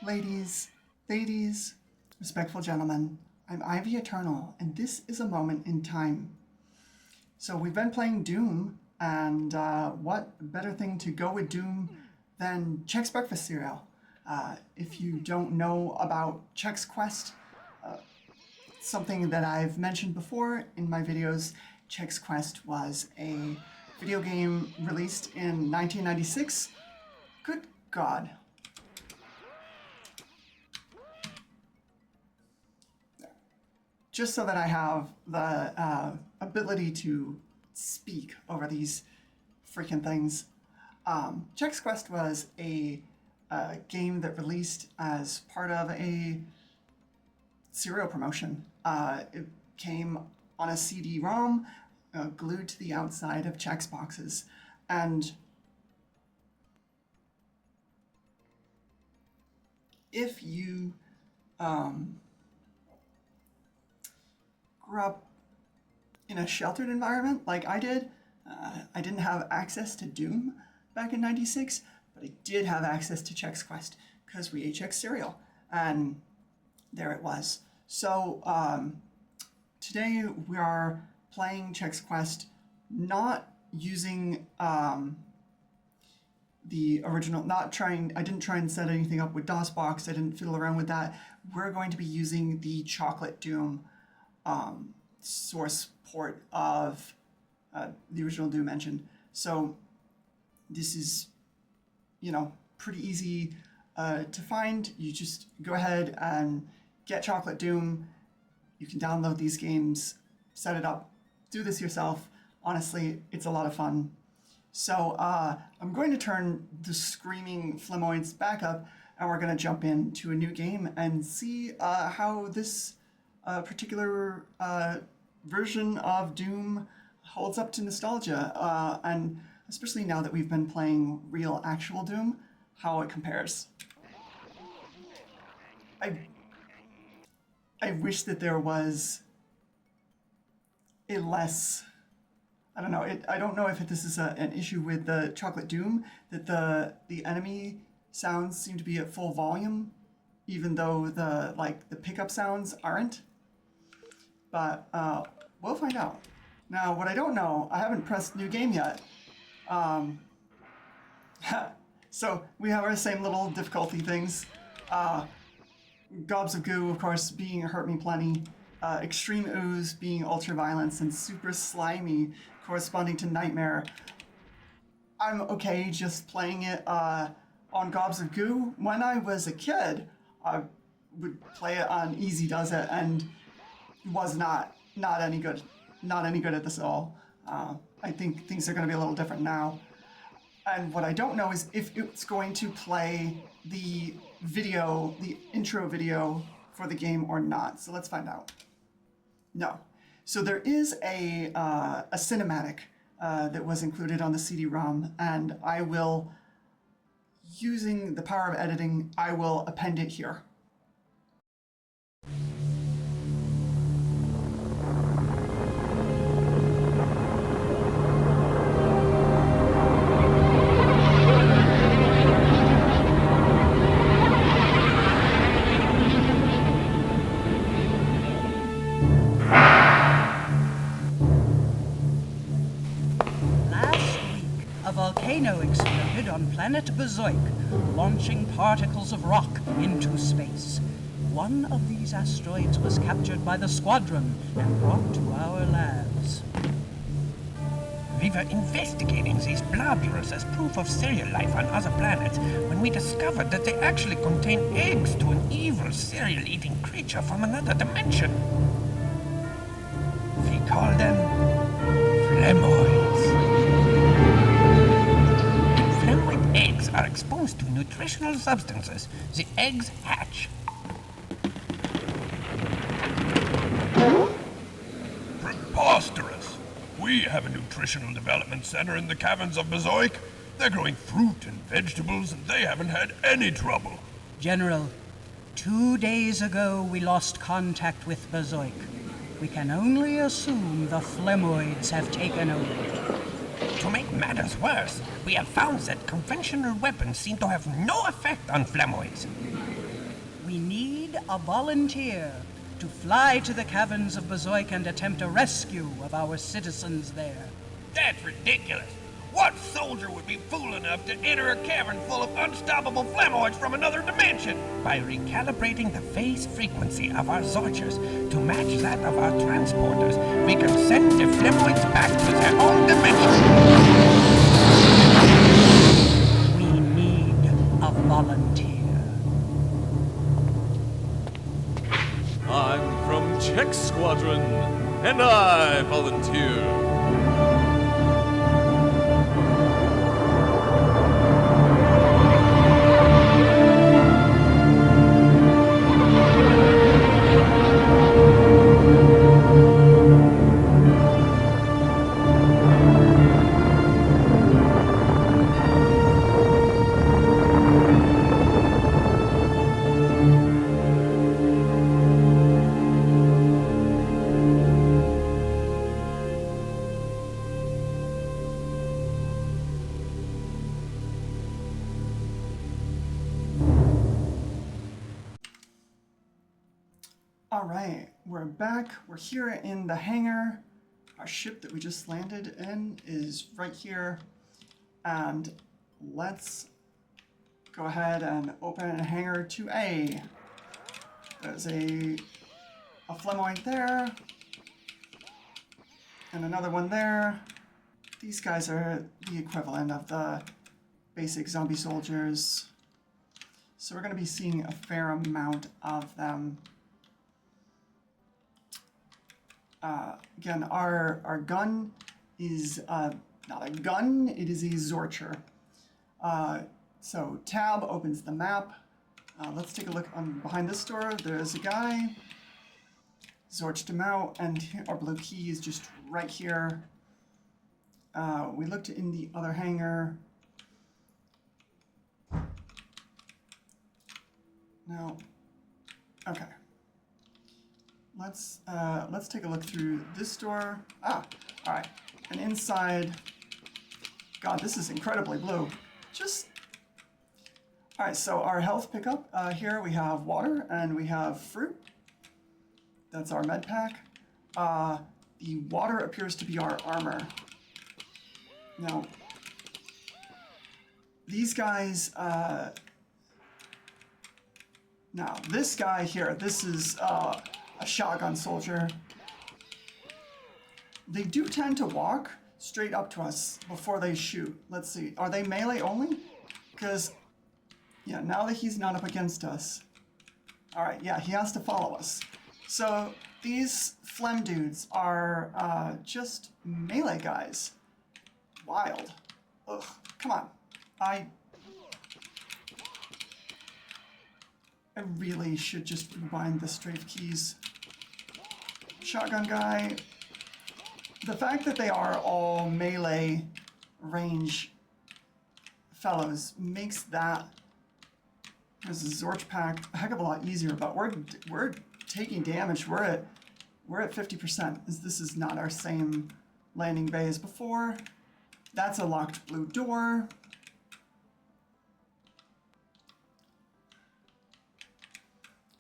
Ladies, respectful gentlemen, I'm ivy.eternal, and this is a moment in time. So we've been playing Doom, and what better thing to go with Doom than Chex breakfast cereal? If you don't know about Chex Quest, something that I've mentioned before in my videos, Chex Quest was a video game released in 1996. Good God. Just so that I have the ability to speak over these freaking things. Chex Quest was a game that released as part of a cereal promotion. It came on a CD-ROM glued to the outside of Chex boxes. And if you grew up in a sheltered environment like I did, I didn't have access to Doom back in 96, but I did have access to Chex Quest because we ate Chex cereal, and there it was. So today we are playing Chex Quest, not using the original, I didn't try and set anything up with DOSBox, I didn't fiddle around with that. We're going to be using the Chocolate Doom source port of the original Doom engine. So this is, pretty easy to find. You just go ahead and get Chocolate Doom. You can download these games, set it up, do this yourself. Honestly, it's a lot of fun. So I'm going to turn the screaming Flemoids back up, and we're going to jump into a new game and see how this particular version of Doom holds up to nostalgia, and especially now that we've been playing real actual Doom, how it compares. I wish that there was a less, I don't know, I don't know if this is an issue with the Chocolate Doom, that the enemy sounds seem to be at full volume, even though the pickup sounds aren't. But we'll find out. Now, what I don't know, I haven't pressed new game yet. So we have our same little difficulty things. Gobs of goo, of course, being hurt me plenty. Extreme ooze being ultra violence, and super slimy corresponding to nightmare. I'm okay just playing it on Gobs of goo. When I was a kid, I would play it on Easy Does It, and was not any good. Not any good at this at all. I think things are going to be a little different now. And what I don't know is if it's going to play the video, the intro video for the game or not. So let's find out. No. So there is a cinematic that was included on the CD-ROM, and I will, using the power of editing, I will append it here. Volcano exploded on planet Bezoik, launching particles of rock into space. One of these asteroids was captured by the squadron and brought to our labs. We were investigating these globules as proof of cereal life on other planets when we discovered that they actually contain eggs to an evil cereal-eating creature from another dimension. We call them Flemoids. Eggs are exposed to nutritional substances. The eggs hatch. Preposterous! We have a nutritional development center in the caverns of Bezoik. They're growing fruit and vegetables, and they haven't had any trouble. General, 2 days ago we lost contact with Bezoik. We can only assume the Flemoids have taken over. To make matters worse, we have found that conventional weapons seem to have no effect on Flemoids. We need a volunteer to fly to the caverns of Bezoik and attempt a rescue of our citizens there. That's ridiculous. What soldier would be fool enough to enter a cavern full of unstoppable flamoids from another dimension? By recalibrating the phase frequency of our Zorchers to match that of our transporters, we can send the flamoids back to their own dimension. We need a volunteer. I'm from Chex Squadron, and I volunteer. All right, we're back. We're here in the hangar. Our ship that we just landed in is right here. And let's go ahead and open hangar 2A. There's a flamoid there. And another one there. These guys are the equivalent of the basic zombie soldiers. So we're going to be seeing a fair amount of them. Again, our gun is not a gun, it is a Zorcher. So tab opens the map. Let's take a look on behind this door. There's a guy. Zorched him out, and our blue key is just right here. We looked in the other hangar. No. Okay. Let's take a look through this door. Ah, all right. And inside, God, this is incredibly blue. All right, so our health pickup, here we have water and we have fruit. That's our med pack. The water appears to be our armor. Now, these guys, now this guy here, this is a shotgun soldier. They do tend to walk straight up to us before they shoot. Let's see, are they melee only? Because, yeah, now that he's not up against us. All right, yeah, he has to follow us. So these phlegm dudes are just melee guys. Wild. Ugh, come on. I really should just rewind the strafe keys. Shotgun guy. The fact that they are all melee range fellows makes that as a Zorch pack a heck of a lot easier, but we're taking damage. We're at 50%. This is not our same landing bay as before. That's a locked blue door.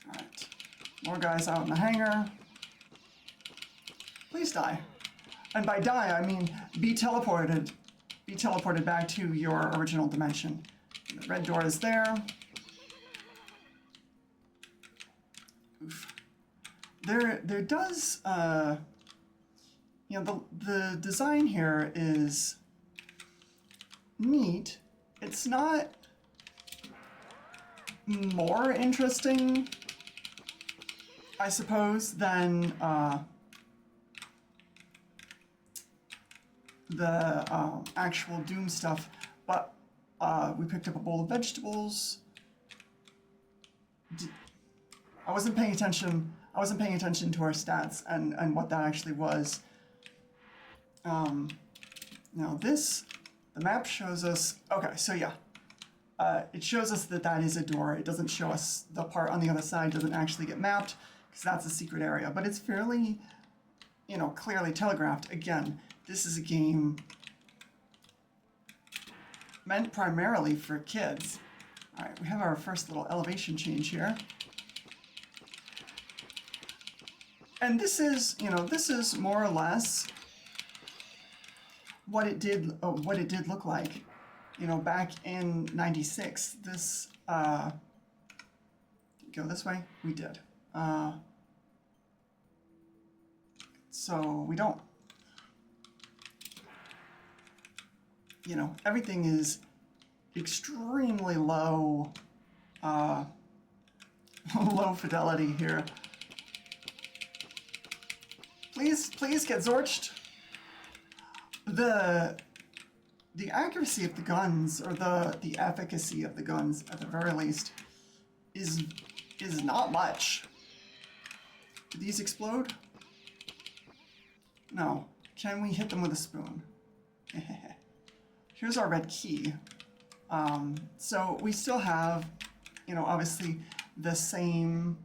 All right, more guys out in the hangar. Please die. And by die, I mean be teleported. Be teleported back to your original dimension. The red door is there. Oof. There does, you know, the design here is neat. It's not more interesting, I suppose, than the actual Doom stuff, but we picked up a bowl of vegetables. I wasn't paying attention to our stats and what that actually was. Now the map shows us, okay, so yeah, it shows us that is a door. It doesn't show us the part on the other side, doesn't actually get mapped, because that's a secret area, but it's fairly, you know, clearly telegraphed. Again, this is a game meant primarily for kids. All right, we have our first little elevation change here. And this is, you know, this is more or less what it did look like, you know, back in '96. This go this way. We did. So we don't. You know, everything is extremely low, low fidelity here. Please get Zorched. The accuracy of the guns, or the efficacy of the guns, at the very least, is not much. Do these explode? No. Can we hit them with a spoon? Here's our red key. So we still have, you know, obviously the same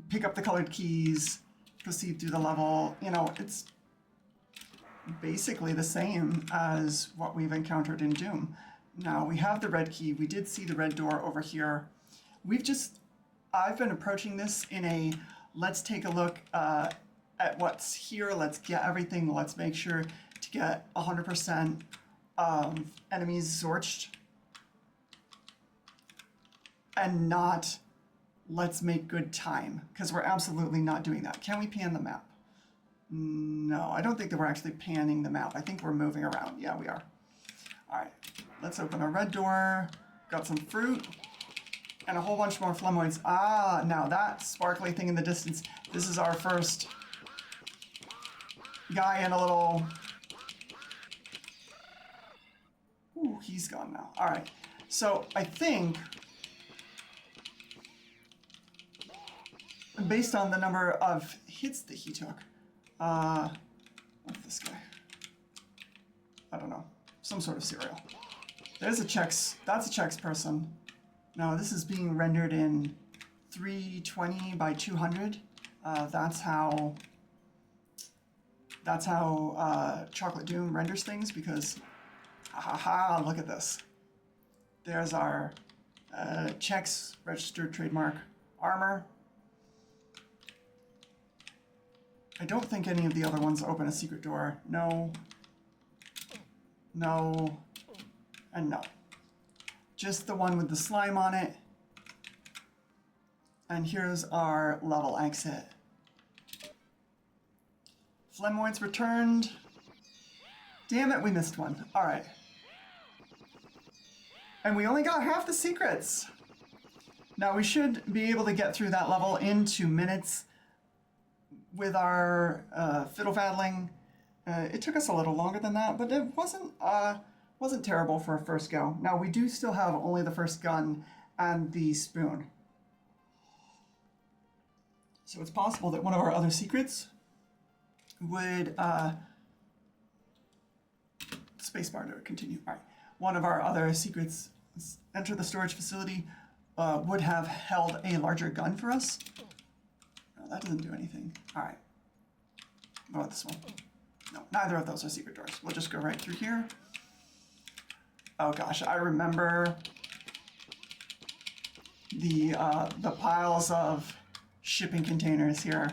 pick up the colored keys, proceed through the level. You know, it's basically the same as what we've encountered in Doom. Now we have the red key. We did see the red door over here. I've been approaching this in a, let's take a look at what's here. Let's get everything. Let's make sure to get 100% of enemies Zorched. And not, let's make good time, because we're absolutely not doing that. Can we pan the map? No, I don't think that we're actually panning the map. I think we're moving around. Yeah, we are. All right, let's open our red door. Got some fruit and a whole bunch more flemoids. Ah, now that sparkly thing in the distance, this is our first guy in a little... Ooh, he's gone now. All right, so I think... based on the number of hits that he took, what's this guy? I don't know. Some sort of cereal. There's a chex. That's a chex person. No, this is being rendered in 320 by 200. That's how Chocolate Doom renders things, because, ha, look at this. There's our chex registered trademark armor. I don't think any of the other ones open a secret door. No, and no. Just the one with the slime on it. And here's our level exit. Flemoids returned. Damn it, we missed one. All right. And we only got half the secrets. Now we should be able to get through that level in 2 minutes. With our fiddle faddling, it took us a little longer than that, but it wasn't terrible for a first go. Now we do still have only the first gun and the spoon, so it's possible that one of our other secrets would spacebar to continue. All right, one of our other secrets, enter the storage facility, would have held a larger gun for us. That doesn't do anything. All right. What about this one? No, neither of those are secret doors. We'll just go right through here. Oh gosh, I remember the piles of shipping containers here.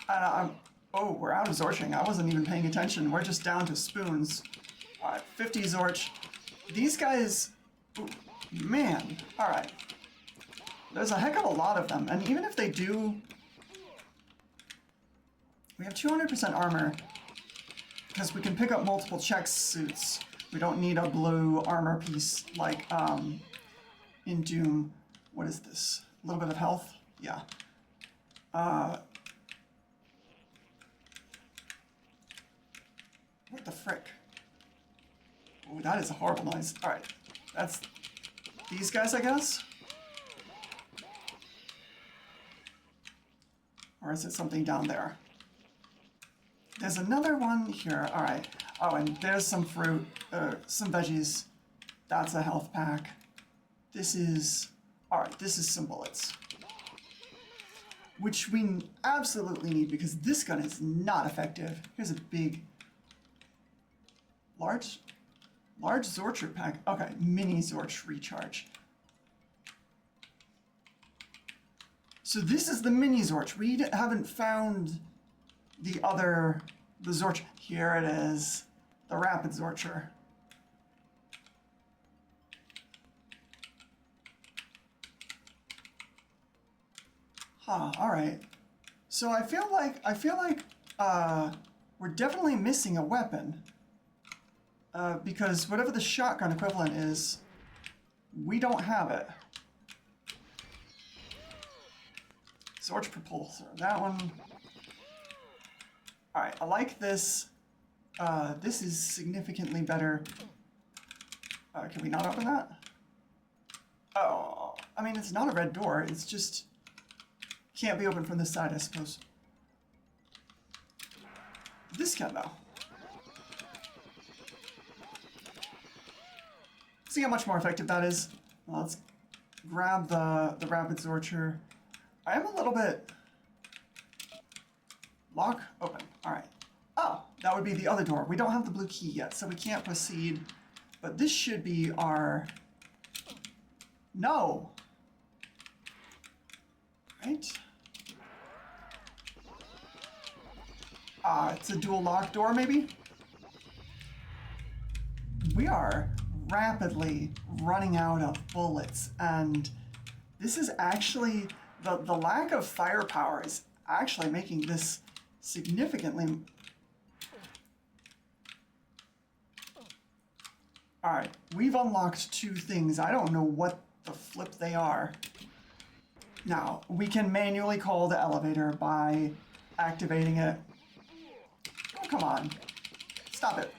Oh, we're out of Zorching. I wasn't even paying attention. We're just down to spoons. All right, 50 Zorch. These guys... Ooh. Man, all right. There's a heck of a lot of them, and even if they do, we have 200% armor because we can pick up multiple chex suits. We don't need a blue armor piece like in Doom. What is this? A little bit of health? Yeah. What the frick? Oh, that is a horrible noise. All right, that's these guys, I guess? Or is it something down there? There's another one here. All right. Oh, and there's some fruit, some veggies. That's a health pack. This is, all right, this is some bullets. Which we absolutely need because this gun is not effective. Here's a big, Large Zorcher pack. Okay, mini Zorch recharge. So this is the mini Zorch. We haven't found the Zorch. Here it is, the rapid Zorcher. Huh, all right. So I feel like we're definitely missing a weapon. Because whatever the shotgun equivalent is, we don't have it. Zorch propulsor, that one. All right, I like this. This is significantly better. Can we not open that? Oh, I mean, it's not a red door. It's just can't be opened from this side, I suppose. This can, though. See how much more effective that is. Well, let's grab the rapid Zorcher. I am a little bit... Lock? Open. Alright. Oh, that would be the other door. We don't have the blue key yet, so we can't proceed. But this should be our... No! Right? It's a dual lock door, maybe? We are rapidly running out of bullets, and this is actually... The lack of firepower is actually making this significantly... Alright, we've unlocked 2 things. I don't know what the flip they are. Now, we can manually call the elevator by activating it. Oh, come on. Stop it.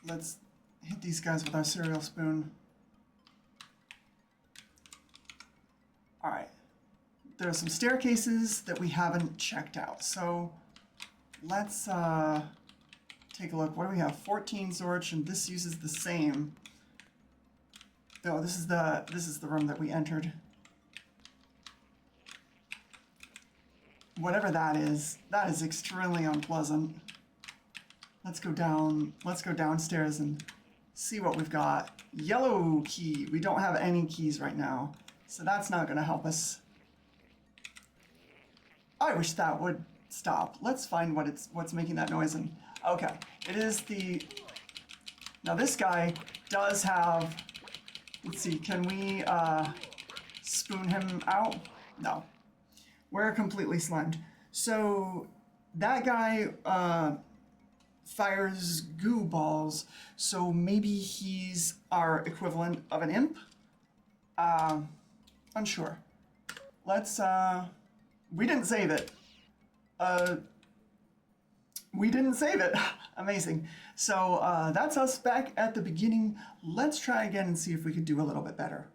Let's hit these guys with our cereal spoon. Alright. There are some staircases that we haven't checked out, so let's take a look. What do we have? 14 Zorch, and this uses the same. Oh, this is the room that we entered. Whatever that is extremely unpleasant. Let's go downstairs and see what we've got. Yellow key. We don't have any keys right now, so that's not going to help us. I wish that would stop. Let's find what's making that noise. And okay, it is the... Now this guy does have... Let's see, can we spoon him out? No. We're completely slimed. So that guy fires goo balls, so maybe he's our equivalent of an imp? Unsure. Let's, we didn't save it. We didn't save it. Amazing. So that's us back at the beginning. Let's try again and see if we can do a little bit better.